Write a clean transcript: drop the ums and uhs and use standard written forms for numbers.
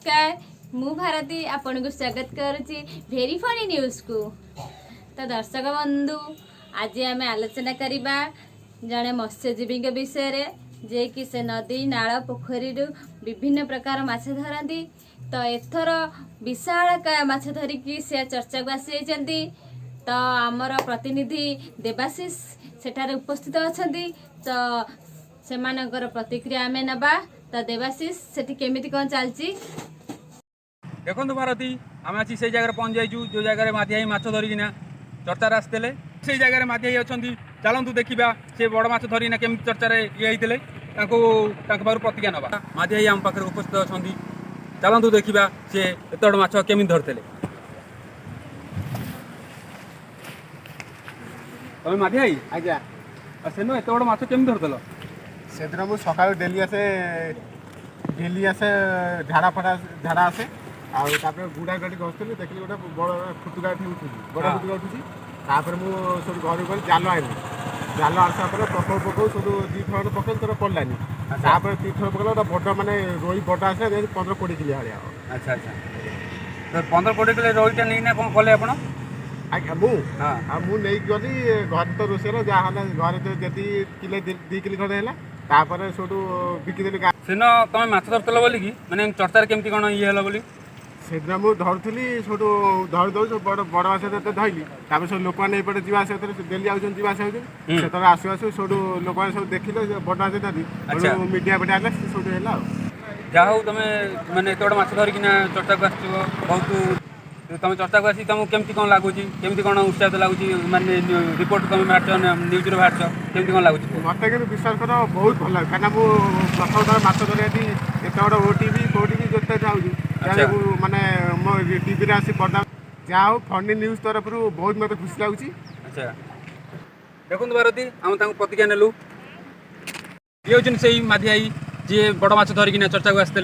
नमस्कार मु भारती आपन को स्वागत करुच्ची भेरी फनी न्यूज को। तो दर्शक बंधु आज आम आलोचना करवा जड़े मत्स्यजीवी विषय रे जे कि से नदी नाल पोखरी विभिन्न प्रकार माछ धरती। तो एथर विशाल माछ धरिकी से चर्चा को आसी। तो आमर प्रतिनिधि देवाशीष सेठारे उपस्थित अच्छा। तो सेमानकर प्रतिक्रिया आमे नबा। तो देवाशीष सेठी केमिति कौन चलची देखो भारती आम आज से जगह पहुँच जाइचु जो जगह माधियाई माछ धरिकिना चर्चार आसते से जगह माधियाई अच्छा। चलतु देखा से बड़ माछ धरिना केमी चर्चार ये पाखु प्रतिज्ञा नवा। माधियाई आम पाखे उपस्थित अच्छा। चलतु देखा से एत बड़ माछ केमी धरते तुम माधियाई आज्ञा से एत बड़ माछ केमी धरल से दिन मुझे सका डेली आसे झाड़ा फटा झाड़ा आसे आपर गुड़ा गाड़ी घसुली देखिए गोटे बड़ फुटुका उठुची बड़ फुटुका उठुची मुझे सब घर गली जाल आनी जाल आसा पकौ पकौ सब दी थर पकड़ तर पड़लानी तापर दी थर पकड़ बड़ मानने रोई बड़ आसे 15-20 किलो भाया। अच्छा अच्छा तो 15-20 किलो रोईटा नहीं कौन कले आप आज्ञा मुझे गली घर तो रोषेर जहाँ घर जी किले 2 किलो खंडे है तापर सब बिकिदेली सेन तुम माछ धरतल बोलिकी मैंने चर्चार केमती कौन ये है बोली से दिन मुझे धरुली सब धरी दौ सब बड़ बड़ माछ धरली तापर सब लोक मैंने ये जावास डेली आस जावास से आसु आसु सब लोक मैंने सब देखिले बड़ माछ धरी मीडिया पटे आने सब है जहा हो तुम मैंने एत बड़ माछ धरिकिना चर्चा को आस बहुत तुम चर्चा को आसी तुमको केमती कौन लगुच केमती कौन उत्साहित लगुच माने रिपोर्ट तुम बाहर न्यूज बाहर केमती कौन लगुच मत कि विश्वास कर बहुत भल लगे कहीं मुझे प्रथम थर माछ धरिया एत बड़ ओटीवी फोटीवी जो जाऊँ माने मो टीवी आसी पड़ा जहाँ हो फनी न्यूज तरफ बहुत मत खुशी लगुच। अच्छा देखो भारती आम प्रतिज्ञा नेलु ये हूँ से माधियाई जी बड़ माछ धरिकिना चर्चा को आसते